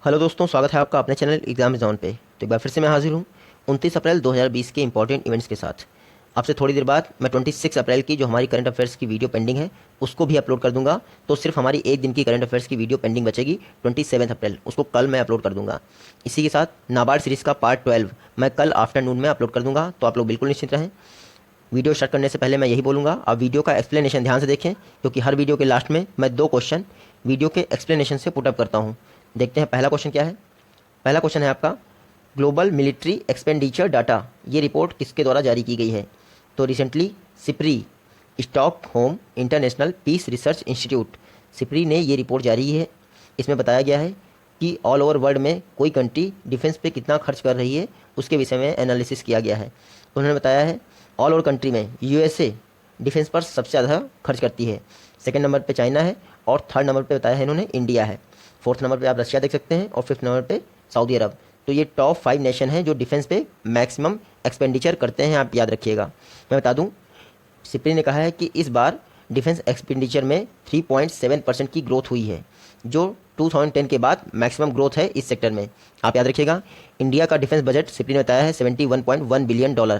Hello दोस्तों, स्वागत है आपका अपने चैनल एग्जाम जोन पे। तो एक बार फिर से मैं हाजिर हूँ 29 अप्रैल 2020 के इंपॉर्टेंट इवेंट्स के साथ। आपसे थोड़ी देर बाद मैं 26 अप्रैल की जो हमारी करंट अफेयर्स की वीडियो पेंडिंग है उसको भी अपलोड कर दूंगा। तो सिर्फ हमारी एक दिन की करंट अफेयर्स की वीडियो पेंडिंग बचेगी 27 अप्रैल, उसको कल मैं अपलोड कर दूंगा। इसी के साथ नाबार्ड सीरीज़ का पार्ट 12 मैं कल आफ्टरनून में अपलोड कर दूंगा, तो आप लोग बिल्कुल निश्चिंत रहें। वीडियो स्टार्ट करने से पहले मैं यही बोलूँगा, आप वीडियो का एक्सप्लेनेशन ध्यान से देखें, क्योंकि हर वीडियो के लास्ट में मैं 2 क्वेश्चन वीडियो के एक्सप्लेनेशन से पुटअप करता हूँ। देखते हैं पहला क्वेश्चन क्या है। पहला क्वेश्चन है आपका, ग्लोबल मिलिट्री एक्सपेंडिचर डाटा, ये रिपोर्ट किसके द्वारा जारी की गई है? तो recently SIPRI, Stockholm International Peace Research Institute, SIPRI ने ये रिपोर्ट जारी की है। इसमें बताया गया है कि ऑल ओवर वर्ल्ड में कोई कंट्री डिफेंस पे कितना खर्च कर रही है, उसके विषय में एनालिसिस किया गया है। उन्होंने बताया है ऑल ओवर कंट्री में यूएसए डिफेंस पर सबसे ज़्यादा खर्च करती है, सेकंड नंबर पे चाइना है, और थर्ड नंबर पे बताया है इन्होंने इंडिया है, फोर्थ नंबर पे आप रशिया देख सकते हैं, और फिफ्थ नंबर पे सऊदी अरब। तो ये टॉप 5 नेशन हैं जो डिफेंस पे मैक्सिमम एक्सपेंडिचर करते हैं, आप याद रखिएगा। मैं बता दूं, सिप्री ने कहा है कि इस बार डिफेंस एक्सपेंडिचर में 3.7% की ग्रोथ हुई है, जो 2010 के बाद मैक्सिमम ग्रोथ है इस सेक्टर में। आप याद रखिएगा, इंडिया का डिफेंस बजट सिप्री ने बताया है $71.1 बिलियन।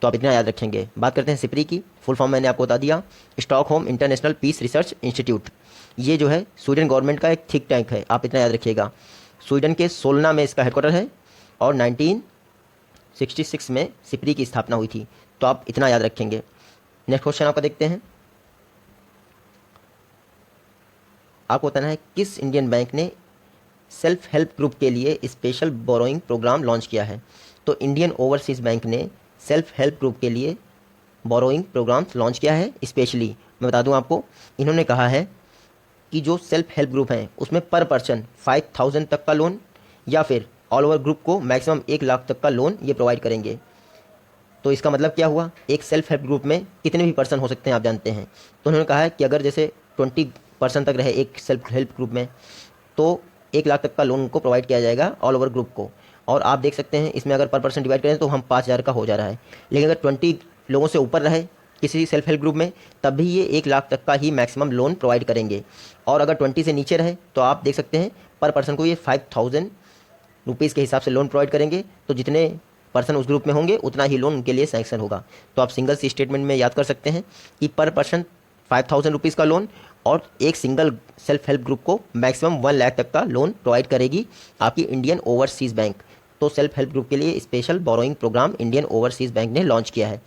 तो आप इतना याद रखेंगे। बात करते हैं सिप्री की, फुल फॉर्म मैंने आपको बता दिया, Stockholm International Peace Research Institute. ये जो है स्वीडन गवर्नमेंट का एक थिंक टैंक है, आप इतना याद रखिएगा। स्वीडन के सोलना में इसका हेडक्वार्टर है, और 1966 में सिप्री की स्थापना हुई थी। तो आप इतना याद रखेंगे। नेक्स्ट क्वेश्चन आपका देखते हैं। आपको बताना है किस इंडियन बैंक ने सेल्फ हेल्प ग्रुप के लिए स्पेशल बोरोइंग प्रोग्राम लॉन्च किया है? तो इंडियन ओवरसीज़ बैंक ने सेल्फ हेल्प ग्रुप के लिए बोरोइंग प्रोग्राम्स लॉन्च किया है स्पेशली। मैं बता दूं आपको, इन्होंने कहा है कि जो सेल्फ हेल्प ग्रुप हैं उसमें पर पर्सन 5,000 तक का लोन, या फिर ऑल ओवर ग्रुप को मैक्सिमम 1 लाख तक का लोन ये प्रोवाइड करेंगे। तो इसका मतलब क्या हुआ, एक सेल्फ हेल्प ग्रुप में कितने भी पर्सन हो सकते हैं आप जानते हैं। तो उन्होंने कहा है कि अगर जैसे 20 पर्सन तक रहे एक सेल्फ हेल्प ग्रुप में, तो 1 लाख तक का लोन उनको प्रोवाइड किया जाएगा ऑल ओवर ग्रुप को। और आप देख सकते हैं इसमें अगर पर पर्सन डिवाइड करें तो हम 5,000 का हो जा रहा है। लेकिन अगर 20 लोगों से ऊपर रहे किसी सेल्फ हेल्प ग्रुप में, तब भी ये 1 लाख तक का ही मैक्सिमम लोन प्रोवाइड करेंगे। और अगर 20 से नीचे रहे तो आप देख सकते हैं पर पर्सन को ये 5,000 रुपीज़ के हिसाब से लोन प्रोवाइड करेंगे। तो जितने पर्सन उस ग्रुप में होंगे उतना ही लोन उनके लिए सैंक्शन होगा। तो आप सिंगल सी स्टेटमेंट में याद कर सकते हैं कि पर पर्सन 5,000 रुपीज़ का लोन, और एक सिंगल सेल्फ हेल्प ग्रुप को मैक्सिमम 1 लाख तक का लोन प्रोवाइड करेगी आपकी इंडियन ओवरसीज़ बैंक। तो सेल्फ हेल्प ग्रुप के लिए special borrowing program Indian Overseas Bank ने लॉन्च किया है।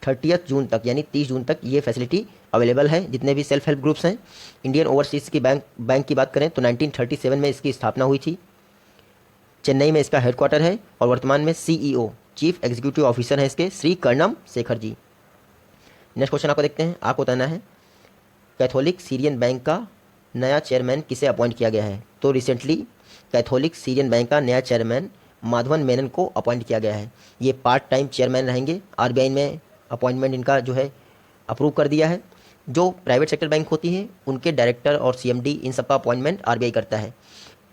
30 जून तक यानी 30 जून तक ये फैसिलिटी अवेलेबल है जितने भी सेल्फ हेल्प ग्रुप्स हैं। इंडियन ओवरसीज़ की बैंक की बात करें तो 1937 में इसकी स्थापना हुई थी। चेन्नई में इसका हेडक्वार्टर है, और वर्तमान में सीईओ चीफ एग्जीक्यूटिव ऑफिसर हैं इसके श्री कर्णम शेखर जी। नेक्स्ट क्वेश्चन आपको देखते हैं। आपको बताना है कैथोलिक सीरियन बैंक का नया चेयरमैन किसे अपॉइंट किया गया है? तो रिसेंटली कैथोलिक सीरियन बैंक का नया चेयरमैन माधवन मेनन को अपॉइंट किया गया है। ये पार्ट टाइम चेयरमैन रहेंगे। आरबीआई में अपॉइंटमेंट इनका जो है अप्रूव कर दिया है। जो प्राइवेट सेक्टर बैंक होती है उनके डायरेक्टर और सीएमडी इन सब का अपॉइंटमेंट आरबीआई करता है।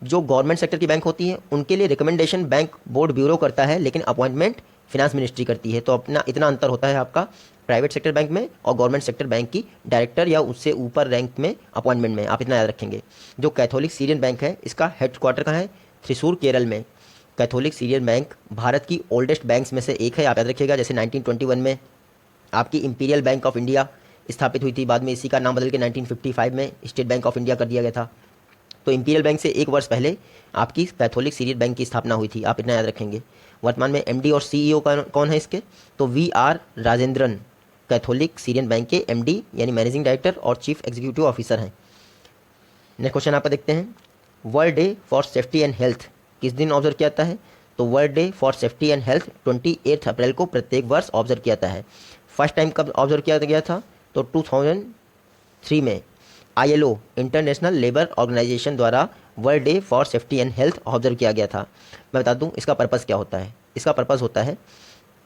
जो गवर्नमेंट सेक्टर की बैंक होती है उनके लिए रिकमेंडेशन बैंक बोर्ड ब्यूरो करता है, लेकिन अपॉइंटमेंट फिनांस मिनिस्ट्री करती है। तो अपना इतना अंतर होता है आपका प्राइवेट सेक्टर बैंक में और गवर्नमेंट सेक्टर बैंक की डायरेक्टर या उससे ऊपर रैंक में अपॉइंटमेंट में, आप इतना याद रखेंगे। जो कैथोलिक सीरियन बैंक है इसका हेडक्वार्टर कहाँ है? थ्रिसूर केरल में। कैथोलिक सीरियन बैंक भारत की ओल्डेस्ट बैंक्स में से एक है, आप याद रखिएगा। जैसे 1921 में आपकी इंपीरियल बैंक ऑफ इंडिया स्थापित हुई थी, बाद में इसी का नाम बदल के 1955 में स्टेट बैंक ऑफ इंडिया कर दिया गया था। तो इंपीरियल बैंक से 1 वर्ष पहले आपकी कैथोलिक सीरियन बैंक की स्थापना हुई थी, आप इतना याद रखेंगे। वर्तमान में एमडी और सीईओ कौन है इसके? तो VR. Rajendran Catholic Syrian bank के एमडी यानी मैनेजिंग डायरेक्टर और चीफ एग्जीक्यूटिव ऑफिसर हैं। नेक्स्ट क्वेश्चन आपका देखते हैं। World day for safety and health किस दिन ऑब्जर्व किया जाता है? तो world day for safety and health 28 अप्रैल को प्रत्येक वर्ष ऑब्जर्व किया जाता है। फर्स्ट टाइम कब ऑब्जर्व किया गया था? तो 2003 में आईएलओ इंटरनेशनल लेबर ऑर्गेनाइजेशन द्वारा world day for safety and health observe किया गया था। मैं बता दूं इसका पर्पज़ क्या होता है। इसका पर्पज़ होता है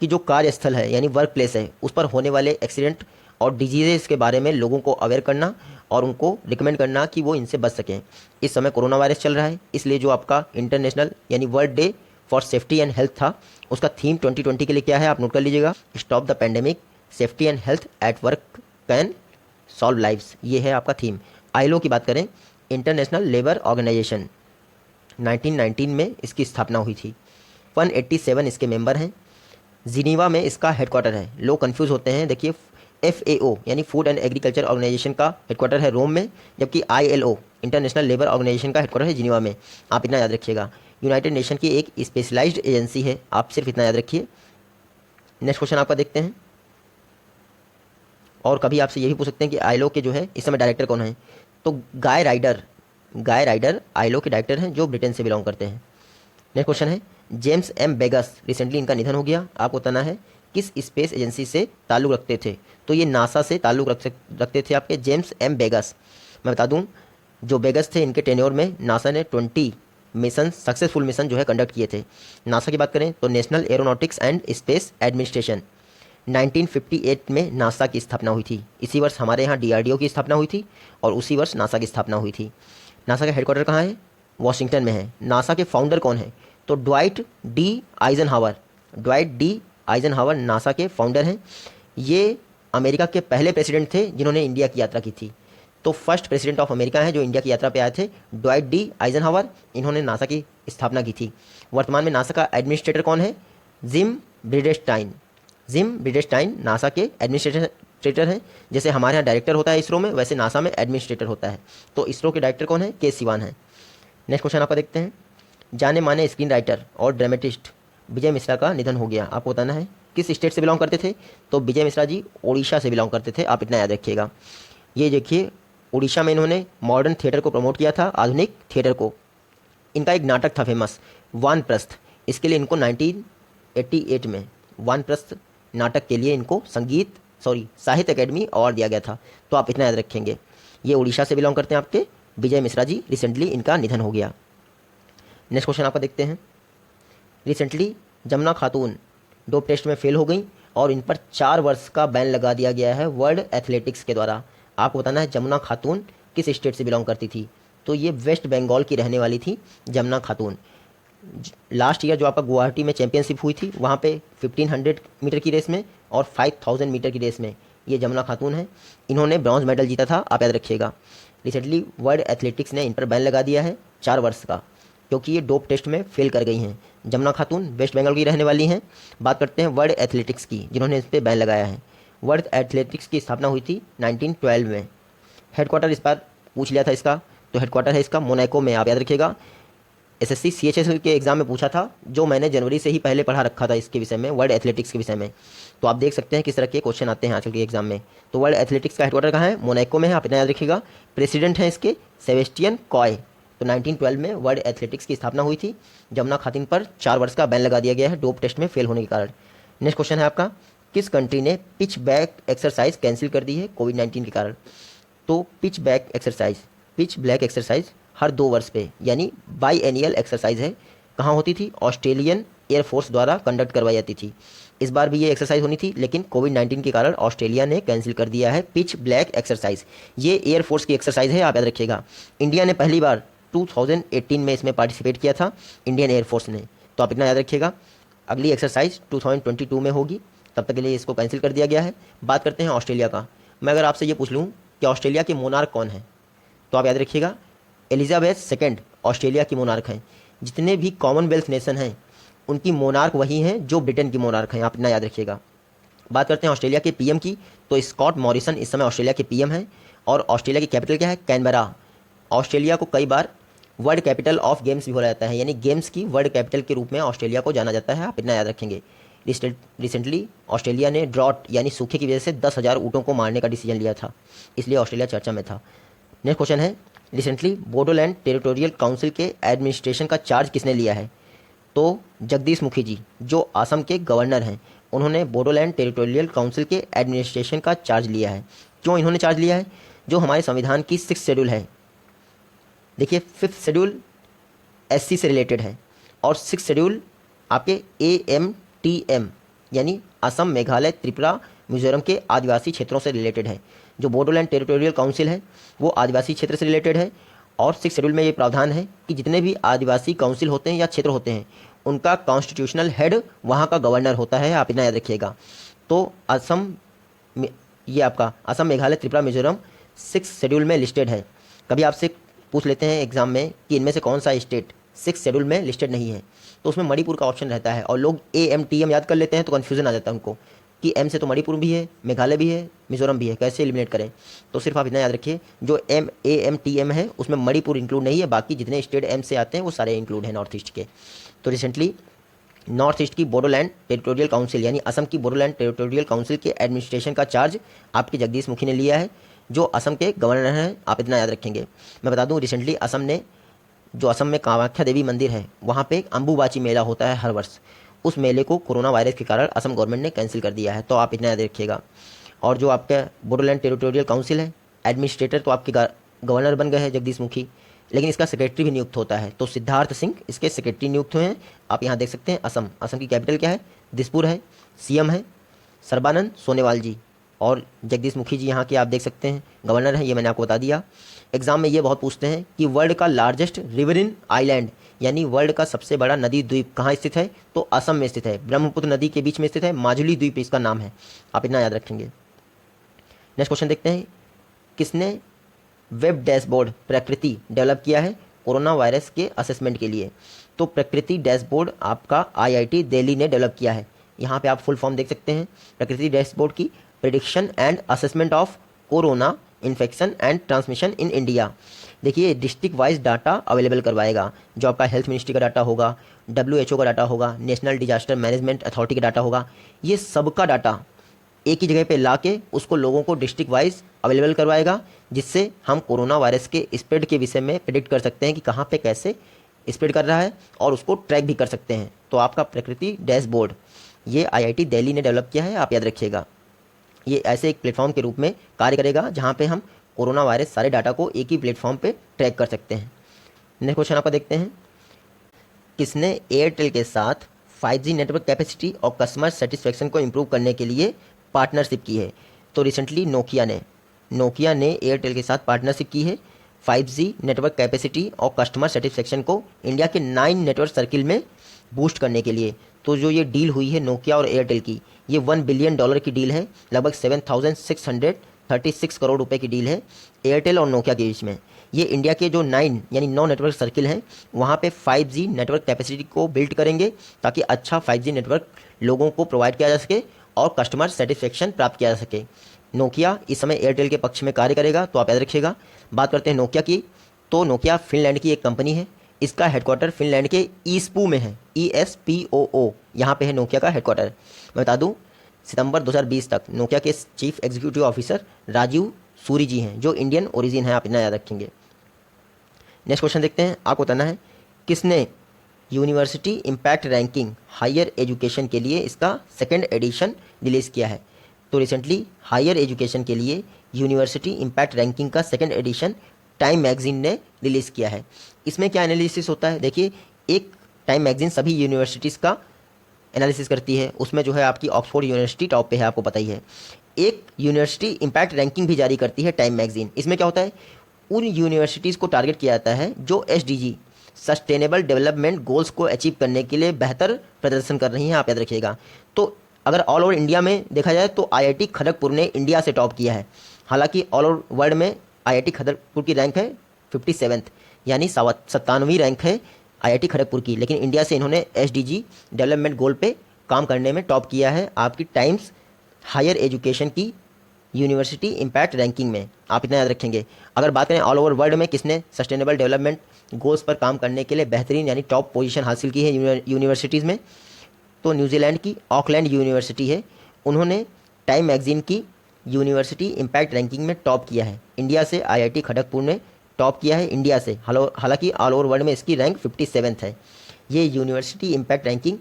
कि जो कार्यस्थल है यानी वर्क प्लेस है उस पर होने वाले एक्सीडेंट और डिजीज़ेस के बारे में लोगों को अवेयर करना और उनको रिकमेंड करना कि वो इनसे बच सकें। इस समय कोरोना वायरस चल रहा है, इसलिए जो आपका इंटरनेशनल यानी world day for safety and health था उसका थीम 2020 के लिए क्या है आप नोट कर लीजिएगा। Stop the pandemic, safety and health at work can solve lives, ये है आपका थीम। आईएलओ की बात करें, इंटरनेशनल लेबर ऑर्गेनाइजेशन, 1919 में इसकी स्थापना हुई थी। 187 इसके मेंबर हैं। जिनीवा में इसका हेडक्वार्टर है। लोग कंफ्यूज होते हैं, देखिए FAO यानी फूड एंड एग्रीकल्चर ऑर्गेनाइजेशन का हेडक्वार्टर है रोम में, जबकि ILO इंटरनेशनल लेबर ऑर्गेनाइजेशन का हेडक्वार्टर है जिनीवा में। आप इतना याद रखिएगा। यूनाइटेड नेशन की एक स्पेशलाइज्ड एजेंसी है, आप सिर्फ इतना याद रखिए। नेक्स्ट क्वेश्चन आपका देखते हैं। और कभी आपसे ये भी पूछ सकते हैं कि ILO के जो है इस समय डायरेक्टर कौन है, तो गाय राइडर ILO के डायरेक्टर हैं जो ब्रिटेन से बिलोंग करते हैं। नेक्स्ट क्वेश्चन है, जेम्स M बेगस, रिसेंटली इनका निधन हो गया। आपको बताना है किस स्पेस एजेंसी से ताल्लुक़ रखते थे, तो ये नासा से ताल्लुक़ रखते थे आपके जेम्स M बेगस। मैं बता दूं, जो बेगस थे इनके टेन्योर में नासा ने 20 मिशन, सक्सेसफुल मिशन जो है कंडक्ट किए थे। नासा की बात करें तो national aeronautics and space administration, 1958 में नासा की स्थापना हुई थी। इसी वर्ष हमारे यहाँ DRDO की स्थापना हुई थी और उसी वर्ष नासा की स्थापना हुई थी। नासा का हेडक्वार्टर कहाँ है, वॉशिंगटन में है। नासा के फाउंडर कौन है, तो ड्वाइट डी आइजनहावर नासा के फाउंडर हैं। ये अमेरिका के पहले प्रेसिडेंट थे जिन्होंने इंडिया की यात्रा की थी। तो फर्स्ट प्रेसिडेंट ऑफ अमेरिका हैं जो इंडिया की यात्रा पे आए थे, ड्वाइट डी आइजनहावर। इन्होंने नासा की स्थापना की थी। वर्तमान में नासा का एडमिनिस्ट्रेटर कौन है, जिम ब्रिडेस्टाइन नासा के एडमिनिस्ट्रेटर हैं। जैसे हमारे यहाँ डायरेक्टर होता है इसरो में, वैसे नासा में एडमिनिस्ट्रेटर होता है। तो इसरो के डायरेक्टर कौन है, के सिवान है। नेक्स्ट क्वेश्चन आपका देखते हैं। जाने माने स्क्रीन राइटर और ड्रामेटिस्ट विजय मिश्रा का निधन हो गया। आपको बताना है किस स्टेट से बिलोंग करते थे, तो विजय मिश्रा जी उड़ीसा से बिलोंग करते थे। आप इतना याद रखिएगा। ये देखिए, उड़ीसा में इन्होंने मॉडर्न थिएटर को प्रमोट किया था, आधुनिक थिएटर को। इनका एक नाटक था फेमस, वानप्रस्थ। इसके लिए इनको 1988 में वानप्रस्थ नाटक के लिए इनको साहित्य अकेडमी अवार्ड दिया गया था। तो आप इतना याद रखेंगे। ये उड़ीसा से बिलोंग करते हैं आपके विजय मिश्रा जी, रिसेंटली इनका निधन हो गया। नेक्स्ट क्वेश्चन आपका देखते हैं। रिसेंटली जमुना खातून डोप टेस्ट में फेल हो गई और इन पर 4 वर्ष का बैन लगा दिया गया है वर्ल्ड एथलेटिक्स के द्वारा। आपको बताना है जमुना खातून किस स्टेट से बिलोंग करती थी, तो ये वेस्ट बंगाल की रहने वाली थी जमुना खातून। लास्ट ईयर जो आपका गुवाहाटी में चैंपियनशिप हुई थी, वहाँ पे 1500 मीटर की रेस में और 5000 मीटर की रेस में ये जमुना खातून है। इन्होंने ब्रॉन्ज मेडल जीता था, आप याद रखिएगा। रिसेंटली वर्ल्ड एथलेटिक्स ने इन पर बैन लगा दिया है 4 वर्ष का, क्योंकि ये डोप टेस्ट में फेल कर गई हैं। जमुना खातून वेस्ट बंगाल की रहने वाली हैं। बात करते हैं वर्ल्ड एथलेटिक्स की, जिन्होंने इस पर बैन लगाया है। वर्ल्ड एथलेटिक्स की स्थापना हुई थी 1912 में। हेडक्वार्टर इस बार पूछ लिया था इसका, तो हेडक्वार्टर है इसका मोनाको में, आप याद रखिएगा। SSC CHSL के एग्जाम में पूछा था, जो मैंने जनवरी से ही पहले पढ़ा रखा था इसके विषय में, वर्ल्ड एथलेटिक्स के विषय में। तो आप देख सकते हैं किस तरह के क्वेश्चन आते हैं आजकल के एग्जाम में। तो वर्ल्ड एथलेटिक्स का हेडक्वार्टर कहाँ है, मोनाको में है, आप इतना याद रखिएगा। प्रेसिडेंट हैं इसके सेबेस्टियन कॉय। तो 1912 में वर्ल्ड एथलेटिक्स की स्थापना हुई थी। जमुना खातून पर 4 वर्ष का बैन लगा दिया गया है डोप टेस्ट में फेल होने के कारण। नेक्स्ट क्वेश्चन है आपका, किस कंट्री ने पिच बैक एक्सरसाइज कैंसिल कर दी है कोविड-19 के कारण। तो पिच ब्लैक एक्सरसाइज हर 2 वर्ष पे यानी बाई एनियल एक्सरसाइज है। कहाँ होती थी, ऑस्ट्रेलियन एयरफोर्स द्वारा कंडक्ट करवाई जाती थी। इस बार भी ये एक्सरसाइज होनी थी, लेकिन कोविड-19 के कारण ऑस्ट्रेलिया ने कैंसिल कर दिया है पिच ब्लैक एक्सरसाइज। ये एयरफोर्स की एक्सरसाइज है, आप याद रखिएगा। इंडिया ने पहली बार 2018 में इसमें पार्टिसिपेट किया था, इंडियन एयरफोर्स ने। तो आप इतना याद रखिएगा। अगली एक्सरसाइज 2022 में होगी, तब तक के लिए इसको कैंसिल कर दिया गया है। बात करते हैं ऑस्ट्रेलिया का। मैं अगर आपसे ये पूछ लूँ कि ऑस्ट्रेलिया के मोनार्क कौन है, तो आप याद रखिएगा एलिजाबेथ सेकंड ऑस्ट्रेलिया की मोनार्क हैं। जितने भी कॉमनवेल्थ नेशन हैं उनकी मोनार्क वही हैं जो ब्रिटेन की मोनार्क हैं, आप इतना याद रखिएगा। बात करते हैं ऑस्ट्रेलिया के PM की, तो स्कॉट मॉरिसन इस समय ऑस्ट्रेलिया के PM हैं। और ऑस्ट्रेलिया की कैपिटल क्या है, कैनबरा। ऑस्ट्रेलिया को कई बार वर्ल्ड कैपिटल ऑफ गेम्स भी बोला जाता है, यानी गेम्स की वर्ल्ड कैपिटल के रूप में ऑस्ट्रेलिया को जाना जाता है, आप इतना याद रखेंगे। रिसेंटली ऑस्ट्रेलिया ने ड्रॉट यानी सूखे की वजह से 10,000 ऊँटों को मारने का डिसीजन लिया था, इसलिए ऑस्ट्रेलिया चर्चा में था। नेक्स्ट क्वेश्चन है, रिसेंटली बोडोलैंड टेरिटोरियल काउंसिल के एडमिनिस्ट्रेशन का चार्ज किसने लिया है। तो जगदीश मुखी जी, जो असम के गवर्नर हैं, उन्होंने बोडोलैंड टेरिटोरियल काउंसिल के एडमिनिस्ट्रेशन का चार्ज लिया है। क्यों इन्होंने चार्ज लिया है, जो हमारे संविधान की 6th शेड्यूल है, देखिए 5th शेड्यूल SC से रिलेटेड है और 6th शेड्यूल आपके AMTM यानी असम, मेघालय, त्रिपुरा, मिजोरम के आदिवासी क्षेत्रों से रिलेटेड है। जो बोडोलैंड टेरिटोरियल काउंसिल है वो आदिवासी क्षेत्र से रिलेटेड है और 6th शेड्यूल में ये प्रावधान है कि जितने भी आदिवासी काउंसिल होते हैं या क्षेत्र होते हैं उनका कॉन्स्टिट्यूशनल हेड वहाँ का गवर्नर होता है, आप इतना याद रखिएगा। तो ये आपका असम, मेघालय, त्रिपुरा, मिजोरम 6th शेड्यूल में लिस्टेड है। कभी आपसे पूछ लेते हैं एग्जाम में कि इनमें से कौन सा स्टेट सिक्स शेड्यूल में लिस्टेड नहीं है, तो उसमें मणिपुर का ऑप्शन रहता है। और लोग AMTM याद कर लेते हैं तो कन्फ्यूजन आ जाता है उनको कि M से तो मणिपुर भी है, मेघालय भी है, मिजोरम भी है, कैसे एलिमिनेट करें। तो सिर्फ आप इतना याद रखिए, जो AMTM है उसमें मणिपुर इंक्लूड नहीं है, बाकी जितने स्टेट M से आते हैं वो सारे इंक्लूड हैं नॉर्थ ईस्ट के। तो रिसेंटली नॉर्थ ईस्ट की बोडोलैंड टेरिटोरियल काउंसिल यानी असम की बोडोलैंड टेरिटोरियल काउंसिल के एडमिनिस्ट्रेशन का चार्ज आपके जगदीश मुखी ने लिया है, जो असम के गवर्नर हैं। आप इतना याद रखेंगे। मैं बता दूं, रिसेंटली असम में कामाख्या देवी मंदिर है, वहाँ पे अंबुबाची मेला होता है हर वर्ष। उस मेले को कोरोना वायरस के कारण असम गवर्नमेंट ने कैंसिल कर दिया है, तो आप इतना याद रखिएगा। और जो आपका बोडोलैंड टेरिटोरियल काउंसिल है, एडमिनिस्ट्रेटर तो आपके गवर्नर बन गए हैं जगदीश मुखी, लेकिन इसका सेक्रेटरी भी नियुक्त होता है। तो सिद्धार्थ सिंह इसके सेक्रेटरी नियुक्त हुए हैं। आप यहाँ देख सकते हैं असम की कैपिटल क्या है, दिसपुर है। CM है सर्बानंद सोनोवाल जी, और जगदीश मुखी जी यहाँ के आप देख सकते हैं गवर्नर हैं। ये मैंने आपको बता दिया। एग्जाम में ये बहुत पूछते हैं कि वर्ल्ड का लार्जेस्ट रिवरिन आइलैंड यानी वर्ल्ड का सबसे बड़ा नदी द्वीप कहाँ स्थित है, तो असम में स्थित है। ब्रह्मपुत्र नदी के बीच में स्थित है, माजुली द्वीप इसका नाम है। आप इतना याद रखेंगे। नेक्स्ट क्वेश्चन देखते हैं, किसने वेब डैशबोर्ड प्रकृति डेवलप किया है कोरोना वायरस के असेसमेंट के लिए। तो प्रकृति डैशबोर्ड आपका IIT दिल्ली ने डेवलप किया है। यहाँ पे आप फुल फॉर्म देख सकते हैं प्रकृति डैशबोर्ड की, prediction and assessment of corona infection and transmission in India. देखिए डिस्ट्रिक्ट वाइज डाटा अवेलेबल करवाएगा, जो आपका हेल्थ मिनिस्ट्री का डाटा होगा, WHO का डाटा होगा, नेशनल डिजास्टर मैनेजमेंट अथॉरिटी का डाटा होगा। ये सबका डाटा एक ही जगह पे लाके उसको लोगों को डिस्ट्रिक्ट वाइज अवेलेबल करवाएगा, जिससे हम कोरोना वायरस के स्प्रेड के विषय में प्रेडिक्ट कर सकते हैं कि कहाँ पे कैसे स्प्रेड कर रहा है, और उसको ट्रैक भी कर सकते हैं। तो आपका प्रकृति डैशबोर्ड ये IIT दिल्ली ने डेवलप किया है, आप याद रखिएगा। ये ऐसे एक प्लेटफॉर्म के रूप में कार्य करेगा जहाँ पे हम कोरोना वायरस सारे डाटा को एक ही प्लेटफॉर्म पे ट्रैक कर सकते हैं। नेक्स्ट क्वेश्चन आपका देखते हैं, किसने एयरटेल के साथ 5G नेटवर्क कैपेसिटी और कस्टमर सेटिस्फेक्शन को इम्प्रूव करने के लिए पार्टनरशिप की है। तो रिसेंटली नोकिया ने एयरटेल के साथ पार्टनरशिप की है 5G नेटवर्क कैपेसिटी और कस्टमर सेटिस्फेक्शन को इंडिया के 9 नेटवर्क सर्किल में बूस्ट करने के लिए। तो जो ये डील हुई है नोकिया और एयरटेल की, ये $1 बिलियन की डील है, लगभग 7,636 करोड़ रुपए की डील है एयरटेल और नोकिया के बीच में। ये इंडिया के जो 9 नेटवर्क सर्किल हैं वहाँ पे 5G नेटवर्क कैपेसिटी को बिल्ड करेंगे, ताकि अच्छा 5G नेटवर्क लोगों को प्रोवाइड किया जा सके और कस्टमर सेटिस्फेक्शन प्राप्त किया जा सके। नोकिया इस समय एयरटेल के पक्ष में कार्य करेगा, तो आप याद रखिएगा। बात करते हैं नोकिया की, तो नोकिया फिनलैंड की एक कंपनी है। इसका हेडक्वार्टर फिनलैंड के ईस्पू में है, ESPOO, यहाँ पे है नोकिया का हेडक्वार्टर। मैं बता दूँ सितंबर 2020 तक नोकिया के chief executive officer Rajeev Suri ji हैं, जो इंडियन ओरिजिन है, आप इतना याद रखेंगे। नेक्स्ट क्वेश्चन देखते हैं, आपको बताना है किसने university impact ranking higher education के लिए इसका 2nd एडिशन रिलीज़ किया है। तो रिसेंटली हायर एजुकेशन के लिए यूनिवर्सिटी इम्पैक्ट रैंकिंग का 2nd एडिशन टाइम मैगजीन ने रिलीज़ किया है। इसमें क्या एनालिसिस होता है, देखिए एक टाइम मैगजीन सभी यूनिवर्सिटीज़ का एनालिसिस करती है। उसमें जो है आपकी ऑक्सफोर्ड यूनिवर्सिटी टॉप पे है, आपको पता ही है। एक यूनिवर्सिटी इम्पैक्ट रैंकिंग भी जारी करती है टाइम मैगजीन। इसमें क्या होता है, उन यूनिवर्सिटीज़ को टारगेट किया जाता है जो SDG सस्टेनेबल डेवलपमेंट गोल्स को अचीव करने के लिए बेहतर प्रदर्शन कर रही हैं, आप याद रखिएगा। तो अगर ऑल ओवर इंडिया में देखा जाए तो IIT खड़गपुर ने इंडिया से टॉप किया है। हालांकि ऑल ओवर वर्ल्ड में IIT खड़गपुर की रैंक है 57th, यानी 97वीं रैंक है IIT खड़गपुर की, लेकिन इंडिया से इन्होंने SDG डेवलपमेंट गोल पे काम करने में टॉप किया है आपकी टाइम्स हायर एजुकेशन की यूनिवर्सिटी इम्पैक्ट रैंकिंग में। आप इतना याद रखेंगे। अगर बात करें ऑल ओवर वर्ल्ड में किसने सस्टेनेबल डेवलपमेंट गोल्स पर काम करने के लिए बेहतरीन यानी टॉप पोजीशन हासिल की है यूनिवर्सिटीज़ में, तो न्यूजीलैंड की ऑकलैंड यूनिवर्सिटी है। उन्होंने टाइम मैगजीन की यूनिवर्सिटी इम्पैक्ट रैंकिंग में टॉप किया है। इंडिया से IIT खड़गपुर ने टॉप किया है इंडिया से, हालांकि ऑल ओवर वर्ल्ड में इसकी रैंक 57th है। ये यूनिवर्सिटी इम्पैक्ट रैंकिंग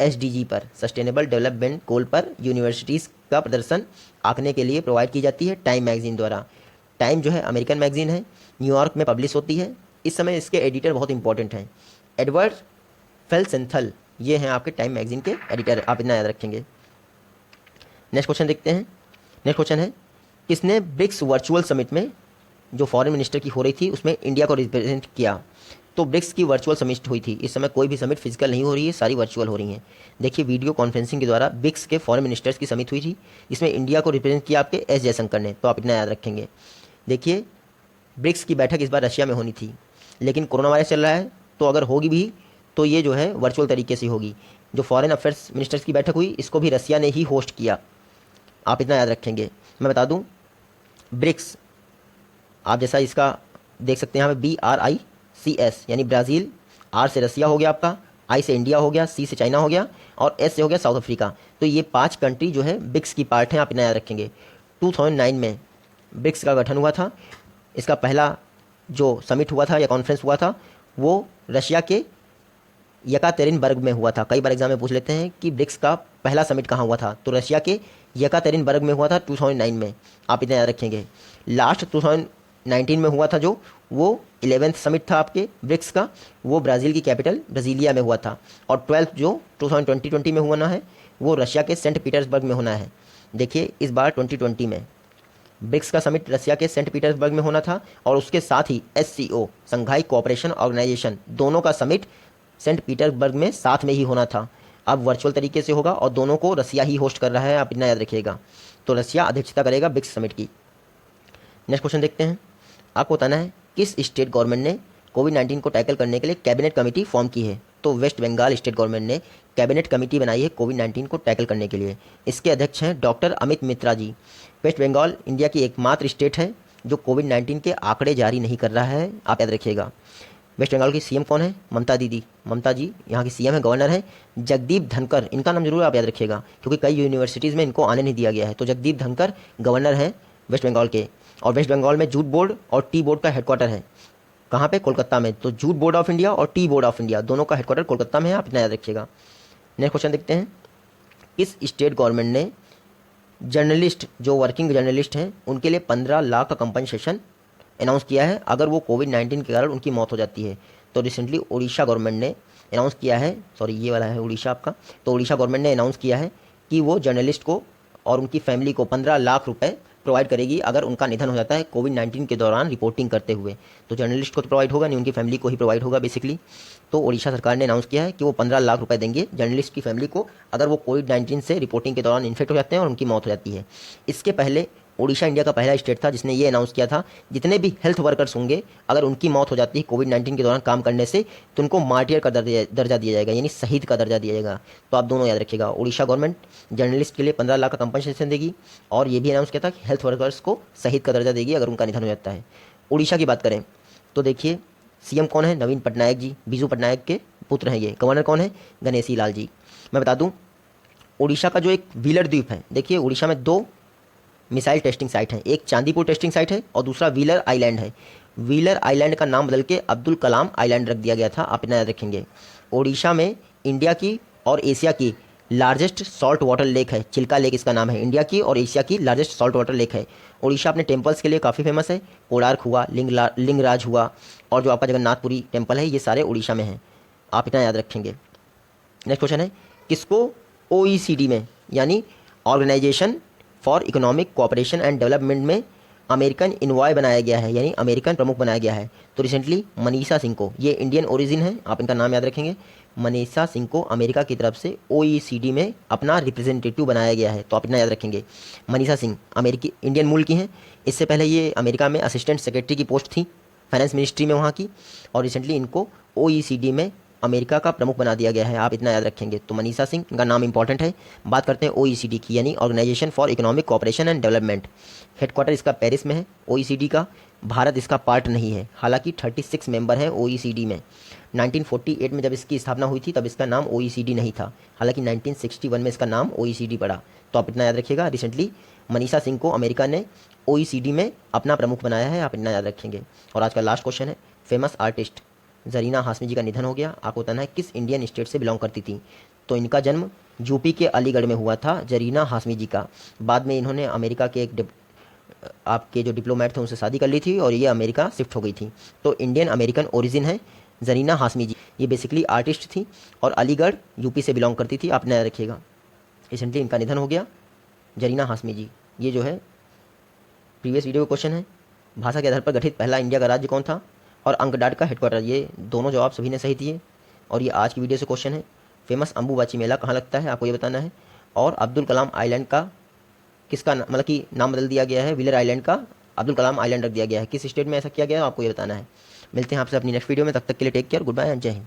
SDG पर सस्टेनेबल डेवलपमेंट गोल पर यूनिवर्सिटीज़ का प्रदर्शन आंकने के लिए प्रोवाइड की जाती है टाइम मैगजीन द्वारा। टाइम जो है अमेरिकन मैगजीन है, न्यूयॉर्क में पब्लिश होती है। इस समय इसके एडिटर बहुत इंपॉर्टेंट हैं, एडवर्ड फेल्सेंथल, ये हैं आपके टाइम मैगजीन के एडिटर, आप इतना याद रखेंगे। नेक्स्ट क्वेश्चन देखते हैं। नेक्स्ट क्वेश्चन है, किसने ब्रिक्स वर्चुअल समिट में जो फॉरेन मिनिस्टर की हो रही थी उसमें इंडिया को रिप्रेजेंट किया। तो ब्रिक्स की वर्चुअल समिट हुई थी। इस समय कोई भी समिट फिजिकल नहीं हो रही है, सारी वर्चुअल हो रही हैं। देखिए वीडियो कॉन्फ्रेंसिंग के द्वारा ब्रिक्स के फॉरेन मिनिस्टर्स की समिट हुई थी, इसमें इंडिया को रिप्रेजेंट किया आपके S जयशंकर ने, तो आप इतना याद रखेंगे। देखिए ब्रिक्स की बैठक इस बार रशिया में होनी थी, लेकिन कोरोना वायरस चल रहा है तो अगर होगी भी तो ये जो है वर्चुअल तरीके से होगी। जो फॉरेन अफेयर्स मिनिस्टर्स की बैठक हुई इसको भी रसिया ने ही होस्ट किया, आप इतना याद रखेंगे। मैं बता दूं ब्रिक्स, आप जैसा इसका देख सकते हैं यहाँ पे BRICS, यानी ब्राज़ील, R से रसिया हो गया आपका, I से इंडिया हो गया, C से चाइना हो गया और S से हो गया साउथ अफ्रीका। तो ये 5 कंट्री जो है ब्रिक्स की पार्ट हैं, आप इतना याद रखेंगे। 2009 में ब्रिक्स का गठन हुआ था। इसका पहला जो समिट हुआ था या कॉन्फ्रेंस हुआ था वो रशिया के यकातेरिनबर्ग में हुआ था। कई बार एग्जाम में पूछ लेते हैं कि ब्रिक्स का पहला समिट कहाँ हुआ था, तो रशिया के यकातेरिनबर्ग में हुआ था 2009 में, आप इतना याद रखेंगे। लास्ट 2019 में हुआ था जो, वो 11th समिट था आपके ब्रिक्स का, वो ब्राज़ील की कैपिटल ब्राज़ीलिया में हुआ था। और 12th जो 2020 में होना है वो रशिया के सेंट पीटर्सबर्ग में होना है। देखिए इस बार 2020 में ब्रिक्स का समिट रशिया के सेंट पीटर्सबर्ग में होना था और उसके साथ ही SCO, संघाई कोऑपरेशन ऑर्गेनाइजेशन, दोनों का समिट सेंट पीटर्सबर्ग में साथ में ही होना था। अब वर्चुअल तरीके से होगा और दोनों को रसिया ही होस्ट कर रहा है, आप इतना याद रखिएगा। तो रसिया अध्यक्षता करेगा ब्रिक्स समिट की। नेक्स्ट क्वेश्चन देखते हैं। आपको बताना है किस स्टेट गवर्नमेंट ने कोविड-19 को टैकल करने के लिए कैबिनेट कमेटी फॉर्म की है। तो वेस्ट बंगाल स्टेट गवर्नमेंट ने कैबिनेट कमेटी बनाई है कोविड-19 को टैकल करने के लिए। इसके अध्यक्ष हैं डॉक्टर अमित मित्रा जी। वेस्ट बंगाल इंडिया की एकमात्र स्टेट है जो कोविड-19 के आंकड़े जारी नहीं कर रहा है, आप याद रखिएगा। वेस्ट बंगाल की CM कौन है? ममता दीदी, ममता जी यहाँ की CM है। गवर्नर है जगदीप धनकर, इनका नाम जरूर आप याद रखिएगा क्योंकि कई यूनिवर्सिटीज़ में इनको आने नहीं दिया गया है। तो जगदीप धनकर गवर्नर हैं वेस्ट बंगाल के। और वेस्ट बंगाल में जूट बोर्ड और टी बोर्ड का हेडक्वार्टर है, कहाँ पे? कोलकाता में। तो जूट बोर्ड ऑफ इंडिया और टी बोर्ड ऑफ इंडिया दोनों का हेडक्वार्टर कोलकाता में है, आप इतना याद रखिएगा। नेक्स्ट क्वेश्चन देखते हैं। किस स्टेट गवर्नमेंट ने जर्नलिस्ट, जो वर्किंग जर्नलिस्ट हैं उनके लिए 15 लाख का कंपनसेशन अनाउंस किया है अगर वो कोविड-19 के कारण उनकी मौत हो जाती है? तो रिसेंटली उड़ीसा गवर्नमेंट ने अनाउंस किया है, सॉरी ये वाला है उड़ीसा आपका, तो उड़ीसा गवर्नमेंट ने अनाउंस किया है कि वो जर्नलिस्ट को और उनकी फैमिली को 15 लाख रुपए प्रोवाइड करेगी अगर उनका निधन हो जाता है कोविड-19 के दौरान रिपोर्टिंग करते हुए। तो जर्नलिस्ट को तो प्रोवाइड होगा नहीं, उनकी फैमिली को ही प्रोवाइड होगा बेसिकली। तो उड़ीसा सरकार ने अनाउंस किया है कि वो 15 लाख रुपए देंगे जर्नलिस्ट की फैमिली को अगर वो कोविड-19 से रिपोर्टिंग के दौरान इन्फेक्ट हो जाते हैं और उनकी मौत हो जाती है। इसके पहले उड़ीसा इंडिया का पहला स्टेट था जिसने ये अनाउंस किया था जितने भी हेल्थ वर्कर्स होंगे अगर उनकी मौत हो जाती है कोविड-19 के दौरान काम करने से तो उनको मार्टियर का दर्जा दिया जाएगा, यानी शहीद का दर्जा दिया जाएगा। तो आप दोनों याद रखिएगा, उड़ीसा गवर्नमेंट जर्नलिस्ट के लिए 15 लाख का कंपनसेशन देगी और ये भी अनाउंस किया था कि हेल्थ वर्कर्स को शहीद का दर्जा देगी अगर उनका निधन हो जाता है। उड़ीसा की बात करें तो देखिए CM कौन है? नवीन पटनायक जी, बीजू पटनायक के पुत्र हैं ये। गवर्नर कौन है? गणेशी लाल जी। मैं बता दूं उड़ीसा का जो एक व्हीलर द्वीप है, देखिए उड़ीसा में 2 मिसाइल टेस्टिंग साइट है, एक चांदीपुर टेस्टिंग साइट है और दूसरा व्हीलर आइलैंड है। व्हीलर आइलैंड का नाम बदल के अब्दुल कलाम आइलैंड रख दिया गया था, आप इतना याद रखेंगे। ओडिशा में इंडिया की और एशिया की लार्जेस्ट सॉल्ट वाटर लेक है, चिल्का लेक इसका नाम है। इंडिया की और एशिया की लार्जेस्ट सॉल्ट वाटर लेक है। ओडिशा अपने टेम्पल्स के लिए काफ़ी फेमस है, कोणार्क हुआ, लिंगराज हुआ और जो आपका जगन्नाथपुरी टेम्पल है ये सारे उड़ीसा में हैं, आप इतना याद रखेंगे। नेक्स्ट क्वेश्चन है किसको OECD में यानी Organisation for Economic Co-operation and Development में अमेरिकन इन्वॉय बनाया गया है, यानी अमेरिकन प्रमुख बनाया गया है? तो रिसेंटली मनीषा सिंह को, ये इंडियन ओरिजिन है, आप इनका नाम याद रखेंगे। मनीषा सिंह को अमेरिका की तरफ से OECD में अपना रिप्रेजेंटेटिव बनाया गया है, तो आप इतना याद रखेंगे। मनीषा सिंह अमेरिकी इंडियन मूल की हैं। इससे पहले ये अमेरिका में असिस्टेंट सेक्रेटरी की पोस्ट थी फाइनेंस मिनिस्ट्री में वहाँ की, और रिसेंटली इनको OECD में अमेरिका का प्रमुख बना दिया गया है, आप इतना याद रखेंगे। तो मनीषा सिंह, इनका नाम इंपॉर्टेंट है। बात करते हैं OECD की, यानी Organisation for Economic Co-operation and Development. Headquarter इसका पेरिस में है OECD का। भारत इसका पार्ट नहीं है, हालांकि 36 मेंबर हैं OECD में। 1948 में जब इसकी स्थापना हुई थी तब इसका नाम OECD नहीं था, हालांकि 1961 में इसका नाम OECD पड़ा, तो आप इतना याद रखिएगा। रिसेंटली मनीषा सिंह को अमेरिका ने OECD में अपना प्रमुख बनाया है, आप इतना याद रखेंगे। और आज का लास्ट क्वेश्चन है, फेमस आर्टिस्ट जरीना हाशमी जी का निधन हो गया। आपको बताना है किस इंडियन स्टेट से बिलोंग करती थी? तो इनका जन्म यूपी के अलीगढ़ में हुआ था, जरीना हाशमी जी का। बाद में इन्होंने अमेरिका के एक आपके जो डिप्लोमेट थे उनसे शादी कर ली थी और ये अमेरिका शिफ्ट हो गई थी। तो इंडियन अमेरिकन ओरिजिन है जरीना हाशमी जी। ये बेसिकली आर्टिस्ट थी और अलीगढ़ यूपी से बिलोंग करती थी, आप नया रखिएगा। रिसेंटली इनका निधन हो गया, जरीना हाशमी जी। ये जो है प्रीवियस वीडियो का क्वेश्चन है, भाषा के आधार पर गठित पहला इंडिया का राज्य कौन था? और अंकडाट का हेडक्वार्टर। ये दोनों जवाब सभी ने सही दिए। और ये आज की वीडियो से क्वेश्चन है, फेमस अंबुबाची मेला कहाँ लगता है? आपको ये बताना है। और अब्दुल कलाम आइलैंड का किसका मतलब कि नाम बदल दिया गया है, व्हीलर आइलैंड का अब्दुल कलाम आइलैंड रख दिया गया है, किस स्टेट में ऐसा किया गया है आपको ये बताना है। मिलते हैं आपसे अपनी नेक्स्ट वीडियो में, तब तक के लिए take care, goodbye and Jai Hind.